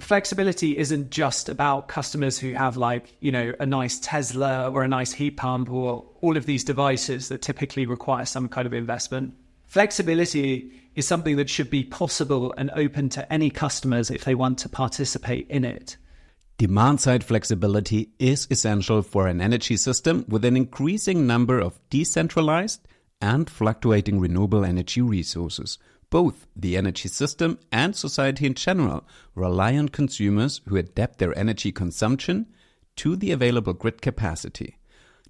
flexibility isn't just about customers who have a nice Tesla or a nice heat pump or all of these devices that typically require some kind of investment. Flexibility is something that should be possible and open to any customers if they want to participate in it. Demand-side flexibility is essential for an energy system with an increasing number of decentralized and fluctuating renewable energy resources. Both the energy system and society in general rely on consumers who adapt their energy consumption to the available grid capacity.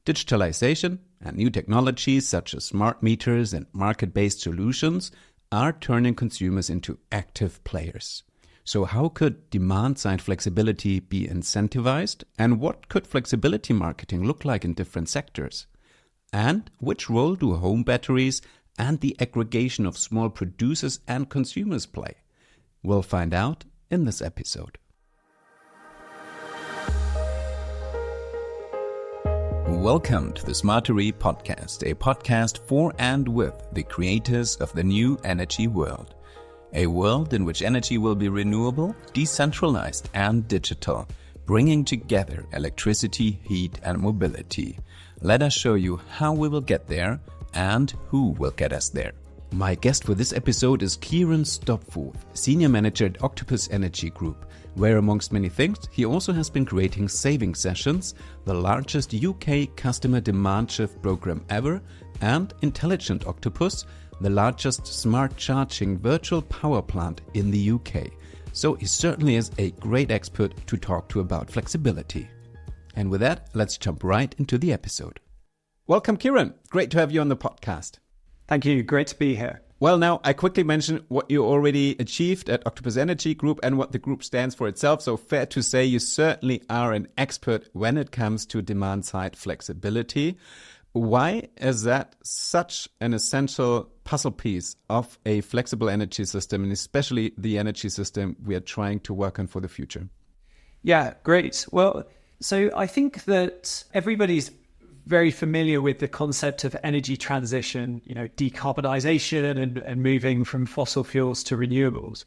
Digitalization and new technologies such as smart meters and market-based solutions are turning consumers into active players. So how could demand-side flexibility be incentivized, and what could flexibility marketing look like in different sectors? And which role do home batteries and the aggregation of small producers and consumers play? We'll find out in this episode. Welcome to the Smartery Podcast, a podcast for and with the creators of the new energy world. A world in which energy will be renewable, decentralized and digital, bringing together electricity, heat and mobility. Let us show you how we will get there and who will get us there. My guest for this episode is Kieron Stopforth, Senior Manager at Octopus Energy Group, where amongst many things, he also has been creating saving sessions, the largest UK customer demand shift program ever, and Intelligent Octopus, the largest smart charging virtual power plant in the UK. So he certainly is a great expert to talk to about flexibility. And with that, let's jump right into the episode. Welcome, Kieron. Great to have you on the podcast. Thank you. Great to be here. Well, now I quickly mentioned what you already achieved at Octopus Energy Group and what the group stands for itself. So fair to say you certainly are an expert when it comes to demand-side flexibility. Why is that such an essential puzzle piece of a flexible energy system, and especially the energy system we are trying to work on for the future? Yeah, great. Well, so I think that everybody's very familiar with the concept of energy transition, decarbonization and moving from fossil fuels to renewables.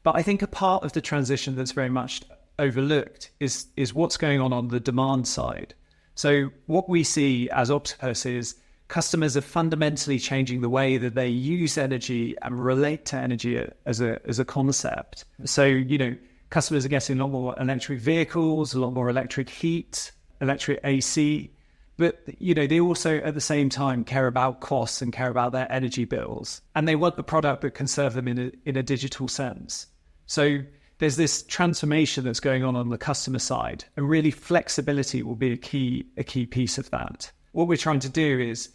But I think a part of the transition that's very much overlooked is what's going on the demand side. So what we see as Octopus is customers are fundamentally changing the way that they use energy and relate to energy as a concept. So, customers are getting a lot more electric vehicles, a lot more electric heat, electric AC. But, they also at the same time care about costs and care about their energy bills. And they want the product that can serve them in a digital sense. So there's this transformation that's going on the customer side, and really flexibility will be a key piece of that. What we're trying to do is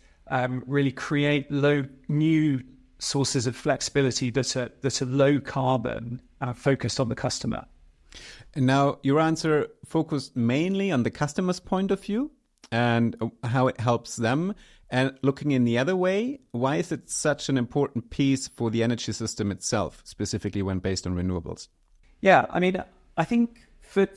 really create new sources of flexibility that are low carbon, focused on the customer. And now your answer focused mainly on the customer's point of view and how it helps them. And looking in the other way, why is it such an important piece for the energy system itself, specifically when based on renewables? Yeah, I think for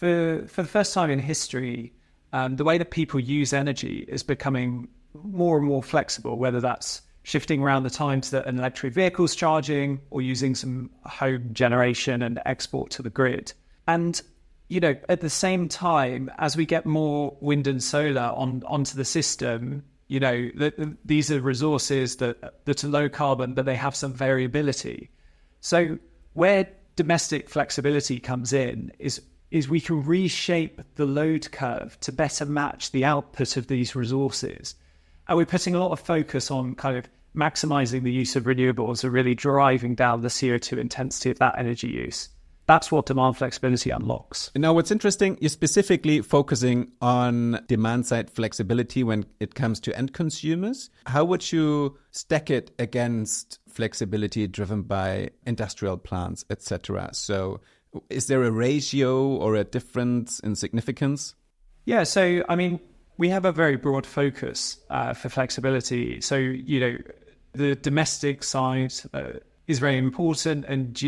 the first time in history, the way that people use energy is becoming more and more flexible, whether that's shifting around the times that an electric vehicle's charging or using some home generation and export to the grid. And, at the same time, as we get more wind and solar onto the system, these are resources that are low carbon, but they have some variability. So where domestic flexibility comes in is we can reshape the load curve to better match the output of these resources. And we're putting a lot of focus on kind of maximizing the use of renewables and really driving down the CO2 intensity of that energy use. That's what demand flexibility unlocks. Now, what's interesting, you're specifically focusing on demand-side flexibility when it comes to end consumers. How would you stack it against flexibility driven by industrial plants, etc.? So is there a ratio or a difference in significance? Yeah, so, we have a very broad focus for flexibility. So, the domestic side is very important, and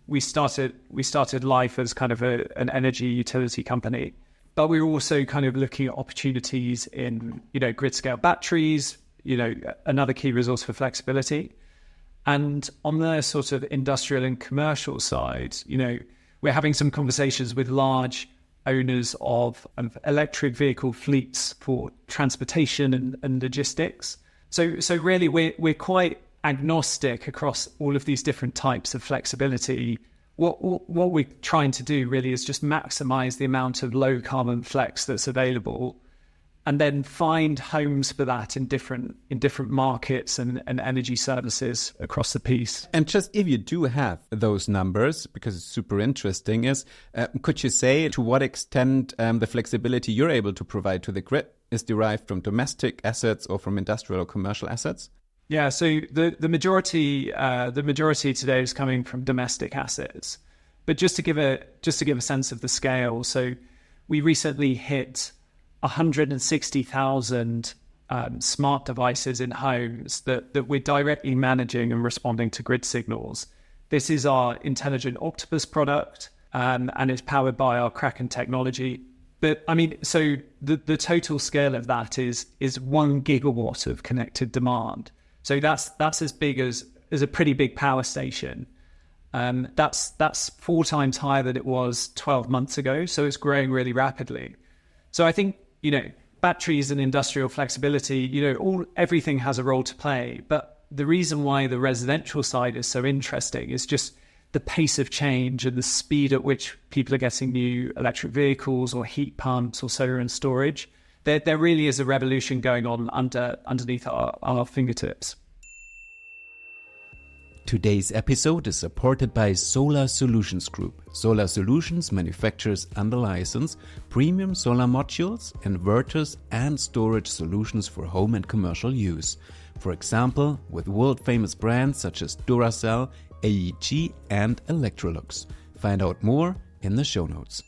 we started life as kind of an energy utility company, but we're also kind of looking at opportunities in grid scale batteries, another key resource for flexibility. And on the sort of industrial and commercial side, we're we're having some conversations with large owners of electric vehicle fleets for transportation and logistics. So really, we're quite agnostic across all of these different types of flexibility. What we're trying to do really is just maximize the amount of low carbon flex that's available, and then find homes for that in different markets and energy services across the piece. And just if you do have those numbers, because it's super interesting, could you say to what extent the flexibility you're able to provide to the grid is derived from domestic assets or from industrial or commercial assets? Yeah, so the majority today is coming from domestic assets. But just to give a sense of the scale, so we recently hit 160,000 smart devices in homes that we're directly managing and responding to grid signals. This is our intelligent Octopus product, and it's powered by our Kraken technology. But I mean, so the total scale of that is 1 gigawatt of connected demand. So that's as big as a pretty big power station. That's 4 times higher than it was 12 months ago. So it's growing really rapidly. So I think, batteries and industrial flexibility, everything has a role to play. But the reason why the residential side is so interesting is just the pace of change and the speed at which people are getting new electric vehicles or heat pumps or solar and storage. There really is a revolution going on underneath our fingertips. Today's episode is supported by Solar Solutions Group. Solar Solutions manufactures under license premium solar modules, inverters and storage solutions for home and commercial use. For example, with world-famous brands such as Duracell, AEG and Electrolux. Find out more in the show notes.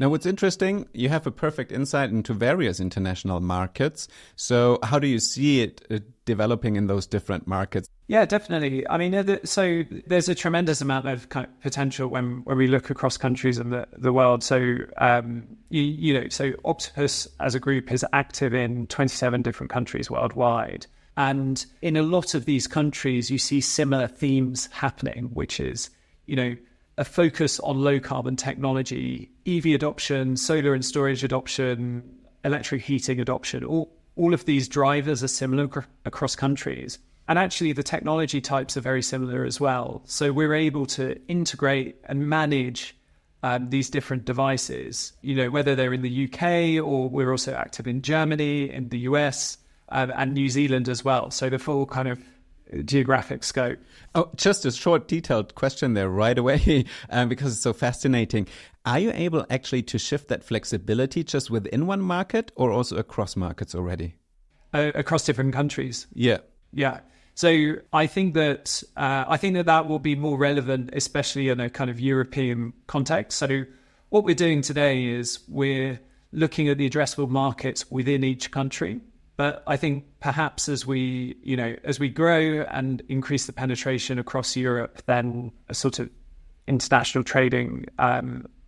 Now, what's interesting, you have a perfect insight into various international markets. So how do you see it developing in those different markets? Yeah, definitely. I mean, so there's a tremendous amount of kind of potential when we look across countries in the world. So, so Octopus as a group is active in 27 different countries worldwide. And in a lot of these countries, you see similar themes happening, which is, a focus on low carbon technology, EV adoption, solar and storage adoption, electric heating adoption. All of these drivers are similar across countries. And actually the technology types are very similar as well. So we're able to integrate and manage these different devices, whether they're in the UK or we're also active in Germany, in the US and New Zealand as well. So the full kind of geographic scope. Oh, just a short detailed question there right away, because it's so fascinating. Are you able actually to shift that flexibility just within one market or also across markets already? Across different countries. Yeah. Yeah. So I think that will be more relevant, especially in a kind of European context. So what we're doing today is we're looking at the addressable markets within each country. But I think perhaps as we grow and increase the penetration across Europe, then a sort of international trading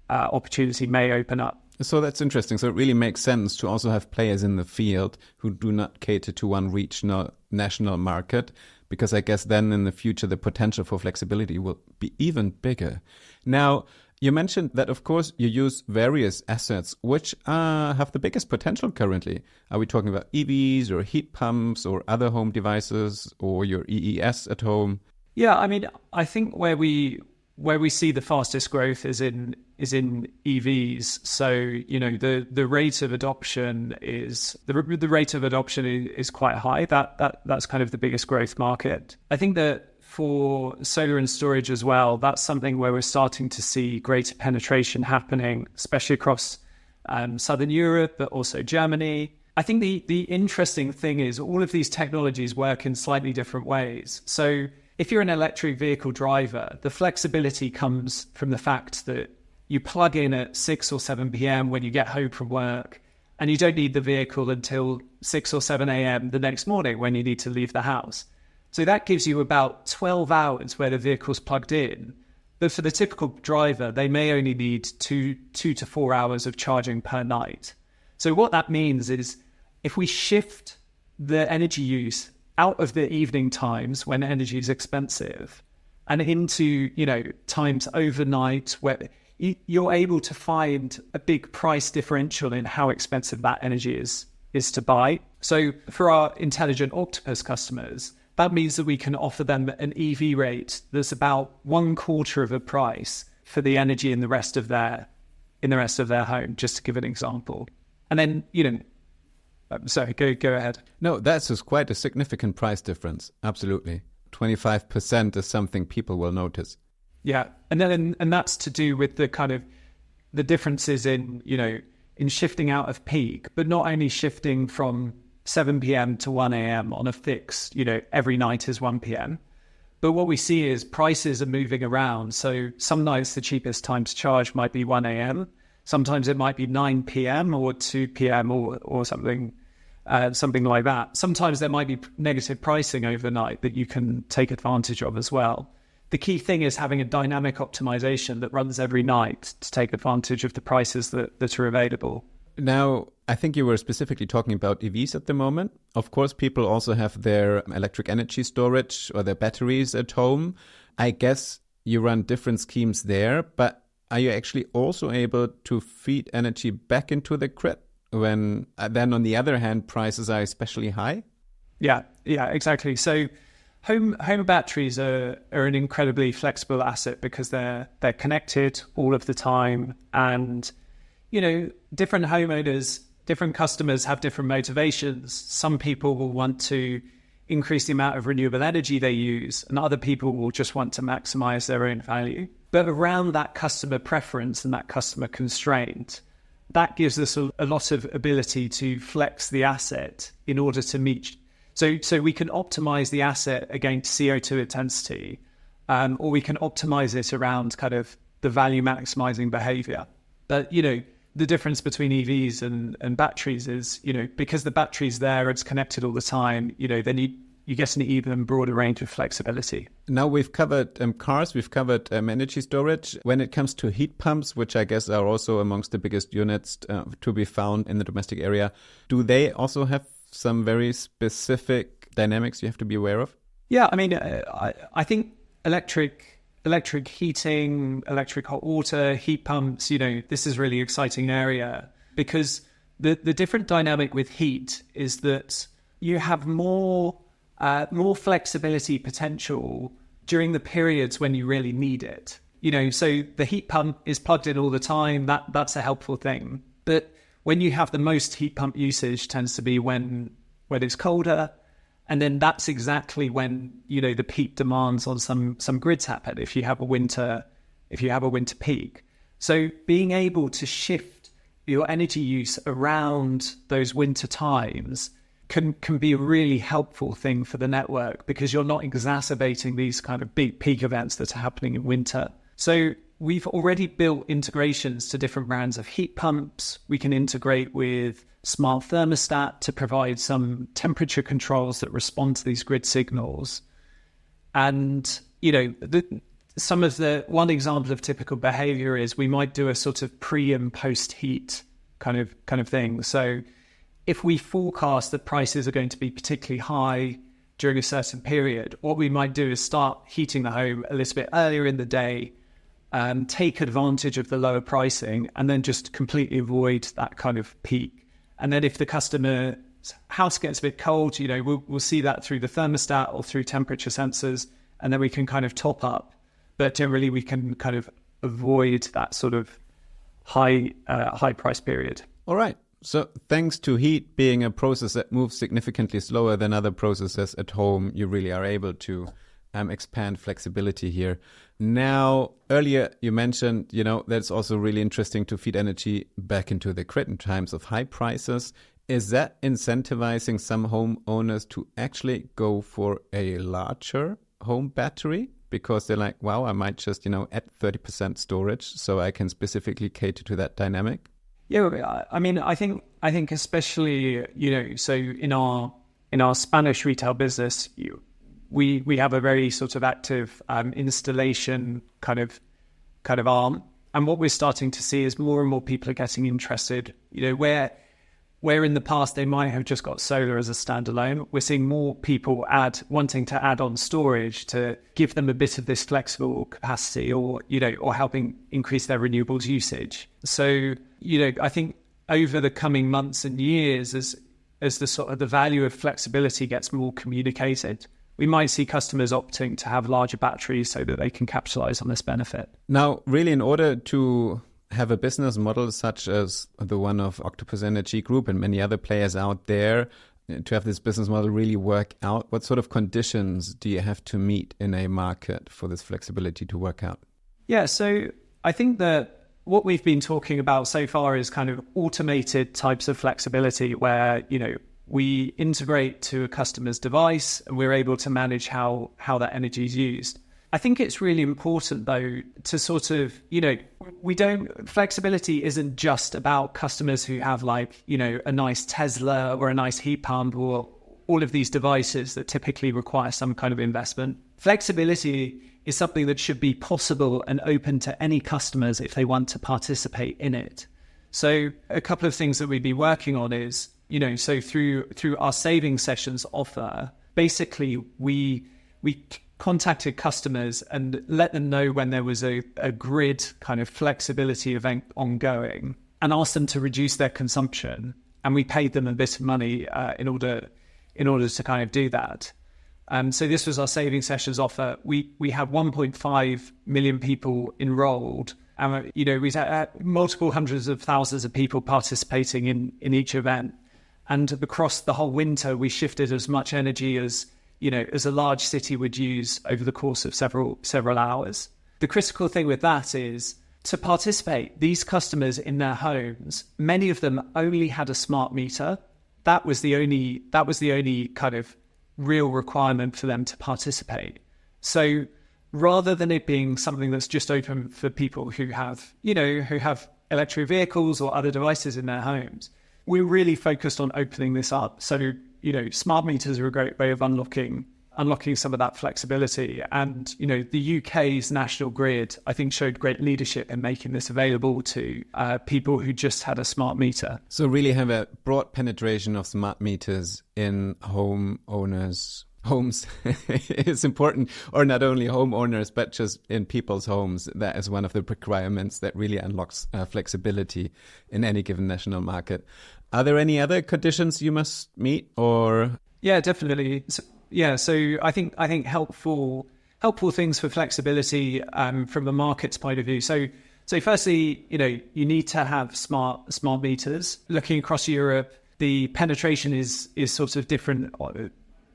opportunity may open up. So that's interesting. So it really makes sense to also have players in the field who do not cater to one regional national market, because I guess then in the future the potential for flexibility will be even bigger. Now, you mentioned that, of course, you use various assets which have the biggest potential currently. Are we talking about EVs or heat pumps or other home devices or your EES at home? Yeah, I mean, I think where we see the fastest growth is in EVs. So the rate of adoption is quite high. That's kind of the biggest growth market. I think that for solar and storage as well, that's something where we're starting to see greater penetration happening, especially across Southern Europe, but also Germany. I think the interesting thing is all of these technologies work in slightly different ways. So if you're an electric vehicle driver, the flexibility comes from the fact that you plug in at 6 or 7 p.m. when you get home from work, and you don't need the vehicle until 6 or 7 a.m. the next morning when you need to leave the house. So that gives you about 12 hours where the vehicle's plugged in. But for the typical driver, they may only need two to 4 hours of charging per night. So what that means is if we shift the energy use out of the evening times when energy is expensive and into, times overnight where you're able to find a big price differential in how expensive that energy is to buy. So for our intelligent Octopus customers, that means that we can offer them an EV rate that's about 1/4 of a price for the energy in the rest of their home, just to give an example. And then, sorry, go ahead. No, that's just quite a significant price difference. Absolutely. 25% is something people will notice. Yeah. And that's to do with the kind of the differences in shifting out of peak, but not only shifting from 7 p.m. to 1 a.m. on a fixed, every night is 1 p.m. But what we see is prices are moving around. So some nights the cheapest time to charge might be 1 a.m. Sometimes it might be 9 p.m. or 2 p.m. or something like that. Sometimes there might be negative pricing overnight that you can take advantage of as well. The key thing is having a dynamic optimization that runs every night to take advantage of the prices that are available. Now, I think you were specifically talking about EVs at the moment. Of course, people also have their electric energy storage or their batteries at home. I guess you run different schemes there, but are you actually also able to feed energy back into the grid when then on the other hand, prices are especially high? Yeah, exactly. So home batteries are an incredibly flexible asset because they're connected all of the time. And, different homeowners, different customers have different motivations. Some people will want to increase the amount of renewable energy they use, and other people will just want to maximize their own value. But around that customer preference and that customer constraint, that gives us a lot of ability to flex the asset in order to meet. So we can optimize the asset against CO2 intensity, or we can optimize it around kind of the value maximizing behavior. But, the difference between EVs and batteries is, because the battery's there, it's connected all the time, then you get an even broader range of flexibility. Now we've covered cars, we've covered energy storage. When it comes to heat pumps, which I guess are also amongst the biggest units to be found in the domestic area, do they also have some very specific dynamics you have to be aware of? Yeah, I mean, I think electric heating, electric hot water, heat pumps, this is really exciting area because the different dynamic with heat is that you have more flexibility potential during the periods when you really need it. So the heat pump is plugged in all the time. That's a helpful thing. But when you have the most heat pump usage tends to be when it's colder. And then that's exactly when, the peak demands on some grids happen if you have a winter peak. So being able to shift your energy use around those winter times can be a really helpful thing for the network because you're not exacerbating these kind of big peak events that are happening in winter. So we've already built integrations to different brands of heat pumps. We can integrate with smart thermostat to provide some temperature controls that respond to these grid signals. And, one example of typical behavior is we might do a sort of pre and post heat kind of thing. So if we forecast that prices are going to be particularly high during a certain period, what we might do is start heating the home a little bit earlier in the day, take advantage of the lower pricing, and then just completely avoid that kind of peak. And then if the customer's house gets a bit cold, we'll see that through the thermostat or through temperature sensors, and then we can kind of top up. But generally, we can kind of avoid that sort of high price period. All right. So thanks to heat being a process that moves significantly slower than other processes at home, you really are able to expand flexibility here. Now, earlier you mentioned, that's also really interesting to feed energy back into the grid in times of high prices. Is that incentivizing some homeowners to actually go for a larger home battery? Because they're like, wow, I might just, add 30% storage so I can specifically cater to that dynamic? Yeah, I mean, I think especially, so in our Spanish retail business, we have a very sort of active installation kind of arm, and what we're starting to see is more and more people are getting interested. Where where in the past they might have just got solar as a standalone, we're seeing more people wanting to add on storage to give them a bit of this flexible capacity, or helping increase their renewables usage. So, I think over the coming months and years, as the sort of the value of flexibility gets more communicated, we might see customers opting to have larger batteries so that they can capitalize on this benefit. Now, really, in order to have a business model such as the one of Octopus Energy Group and many other players out there, to have this business model really work out, what sort of conditions do you have to meet in a market for this flexibility to work out? Yeah, so I think that what we've been talking about so far is kind of automated types of flexibility where, we integrate to a customer's device and we're able to manage how that energy is used. I think it's really important, though, to sort of, flexibility isn't just about customers who have a nice Tesla or a nice heat pump or all of these devices that typically require some kind of investment. Flexibility is something that should be possible and open to any customers if they want to participate in it. So a couple of things that we've been working on is, so through our saving sessions offer, basically we contacted customers and let them know when there was a grid kind of flexibility event ongoing and asked them to reduce their consumption. And we paid them a bit of money in order to kind of do that. So this was our saving sessions offer. We had 1.5 million people enrolled. And, we had multiple hundreds of thousands of people participating in each event. And across the whole winter, we shifted as much energy as a large city would use over the course of several hours. The critical thing with that is to participate. These customers in their homes, many of them only had a smart meter. That was the only kind of real requirement for them to participate. So rather than it being something that's just open for people who have electric vehicles or other devices in their homes, we're really focused on opening this up. So, smart meters are a great way of unlocking some of that flexibility. And, the UK's national grid, I think, showed great leadership in making this available to people who just had a smart meter. So really have a broad penetration of smart meters in homes is important, or not only homeowners, but just in people's homes. That is one of the requirements that really unlocks flexibility in any given national market. Are there any other conditions you must meet, or? Yeah, definitely. So I think helpful things for flexibility from a market's point of view. So firstly, you need to have smart meters. Looking across Europe, the penetration is sort of different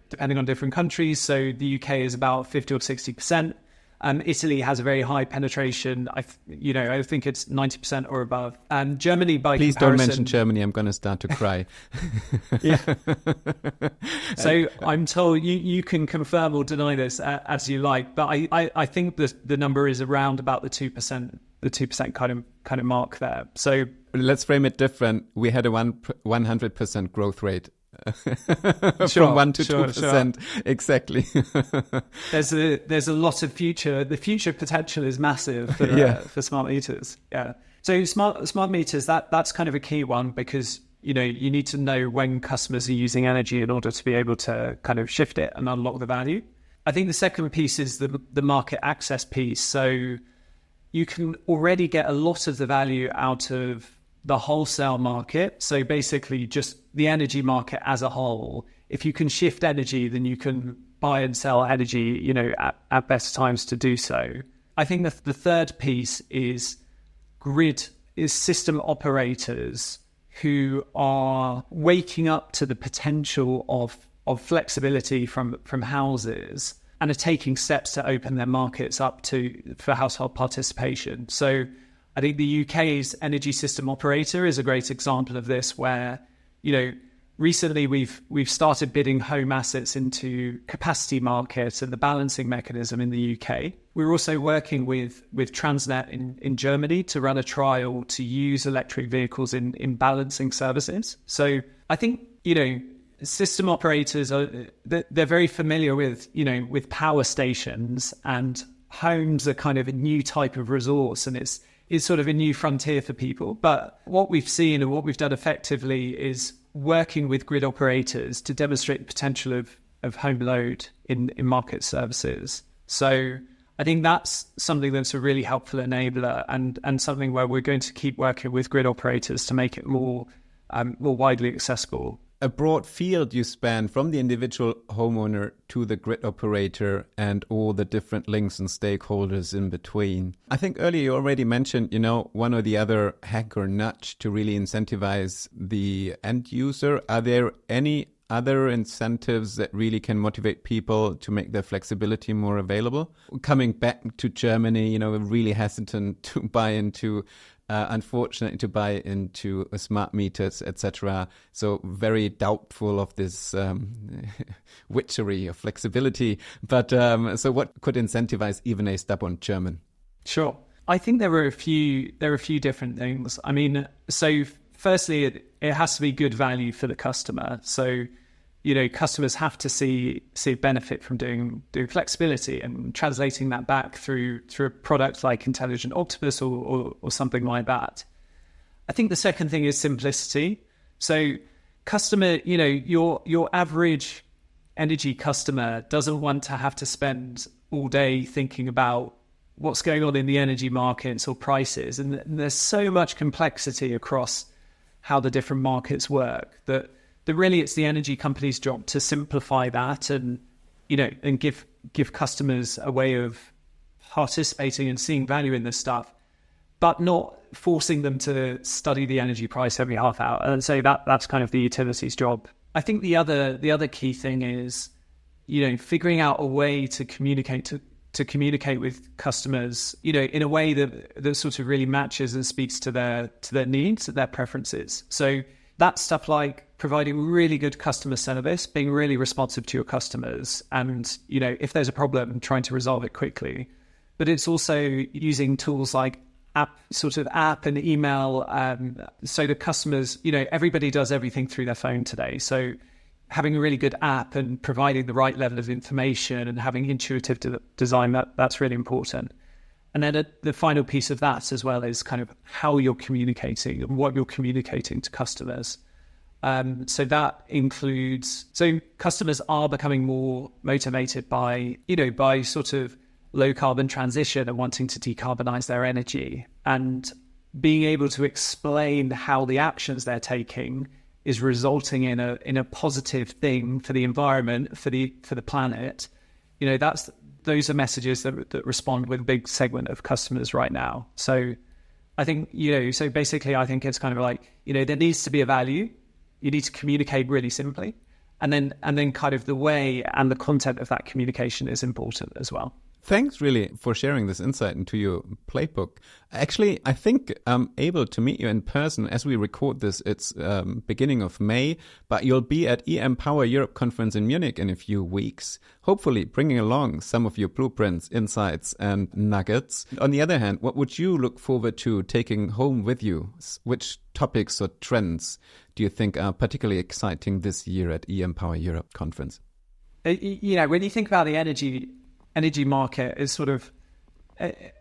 depending on different countries. So the UK is about 50 or 60%. Italy has a very high penetration. I think it's 90% or above. And Germany, by Please comparison, don't mention Germany. I'm going to start to cry. Yeah. So I'm told you can confirm or deny this as you like, but I think the number is around about the 2% kind of mark there. So let's frame it different. We had a 100% growth rate. Sure, from 1 to 2%. Sure. Exactly. There's a lot of the future potential is massive for smart meters. Yeah. So smart meters, that's kind of a key one, because you need to know when customers are using energy in order to be able to kind of shift it and unlock the value. I think the second piece is the market access piece. So you can already get a lot of the value out of the wholesale market. So basically just the energy market as a whole. If you can shift energy, then you can buy and sell energy, at best times to do so. I think the third piece is system operators who are waking up to the potential of flexibility from houses and are taking steps to open their markets up for household participation. So I think the UK's energy system operator is a great example of this, where, recently we've started bidding home assets into capacity markets and the balancing mechanism in the UK. We're also working with Transnet in Germany to run a trial to use electric vehicles in balancing services. So I think, system operators they're very familiar with power stations, and homes are kind of a new type of resource, and is sort of a new frontier for people. But what we've seen and what we've done effectively is working with grid operators to demonstrate the potential of home load in market services. So I think that's something that's a really helpful enabler and something where we're going to keep working with grid operators to make it more widely accessible. A broad field you span from the individual homeowner to the grid operator and all the different links and stakeholders in between. I think earlier you already mentioned, one or the other hack or nudge to really incentivize the end user. Are there any other incentives that really can motivate people to make their flexibility more available? Coming back to Germany, really hesitant to buy into unfortunately, to buy into smart meters, etc. So very doubtful of this witchery of flexibility. But so what could incentivize even a stubborn German? Sure. I think there are a few different things. I mean, so firstly, it has to be good value for the customer. So, customers have to see benefit from doing flexibility and translating that back through a product like Intelligent Octopus or something like that. I think the second thing is simplicity. So customer, your average energy customer doesn't want to have to spend all day thinking about what's going on in the energy markets or prices. And there's so much complexity across how the different markets work that really it's the energy company's job to simplify that and give customers a way of participating and seeing value in this stuff, but not forcing them to study the energy price every half hour. And so that's kind of the utility's job. I think the other key thing is, figuring out a way to communicate with customers, in a way that sort of really matches and speaks to their needs, their preferences. So that's stuff like providing really good customer service, being really responsive to your customers, and if there's a problem, trying to resolve it quickly. But it's also using tools like app and email, so the customers, everybody does everything through their phone today. So having a really good app and providing the right level of information and having intuitive design, that's really important. And then the final piece of that as well is kind of how you're communicating and what you're communicating to customers. So that includes, customers are becoming more motivated by sort of low carbon transition and wanting to decarbonize their energy, and being able to explain how the actions they're taking is resulting in a positive thing for the environment, for the planet. Those are messages that respond with a big segment of customers right now. So I think, so basically I think it's kind of like, there needs to be a value. You need to communicate really simply. And then kind of the way and the content of that communication is important as well. Thanks really for sharing this insight into your playbook. Actually, I think I'm able to meet you in person as we record this. It's beginning of May, but you'll be at Empower Europe conference in Munich in a few weeks, hopefully bringing along some of your blueprints, insights and nuggets. On the other hand, what would you look forward to taking home with you? Which topics or trends do you think are particularly exciting this year at Empower Europe conference? When you think about the energy market, is sort of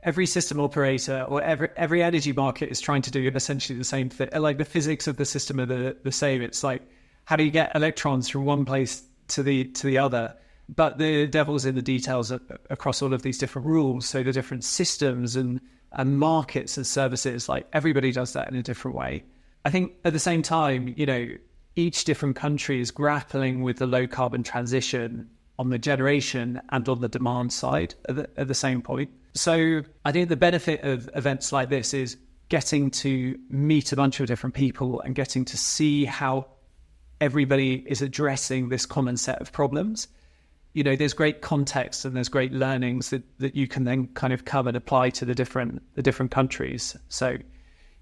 every system operator or every energy market is trying to do essentially the same thing. Like the physics of the system are the same. It's like, how do you get electrons from one place to the other? But the devil's in the details across all of these different rules. So the different systems and markets and services, like everybody does that in a different way. I think at the same time, each different country is grappling with the low carbon transition on the generation and on the demand side at the same point. So I think the benefit of events like this is getting to meet a bunch of different people and getting to see how everybody is addressing this common set of problems. There's great context and there's great learnings that you can then kind of come and apply to the different countries. So,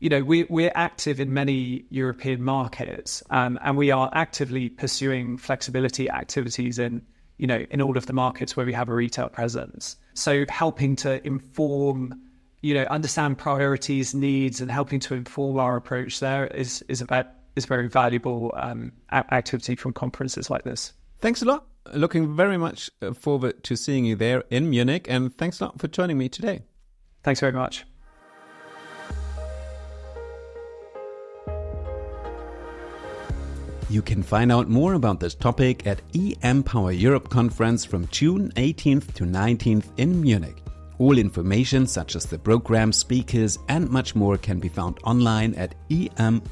we're active in many European markets, and we are actively pursuing flexibility activities in all of the markets where we have a retail presence. So helping to inform, understand priorities, needs, and helping to inform our approach there is very valuable activity from conferences like this. Thanks a lot. Looking very much forward to seeing you there in Munich, and thanks a lot for joining me today. Thanks very much. You can find out more about this topic at Empower Europe conference from June 18th to 19th in Munich. All information such as the program, speakers and much more can be found online at em-power.eu.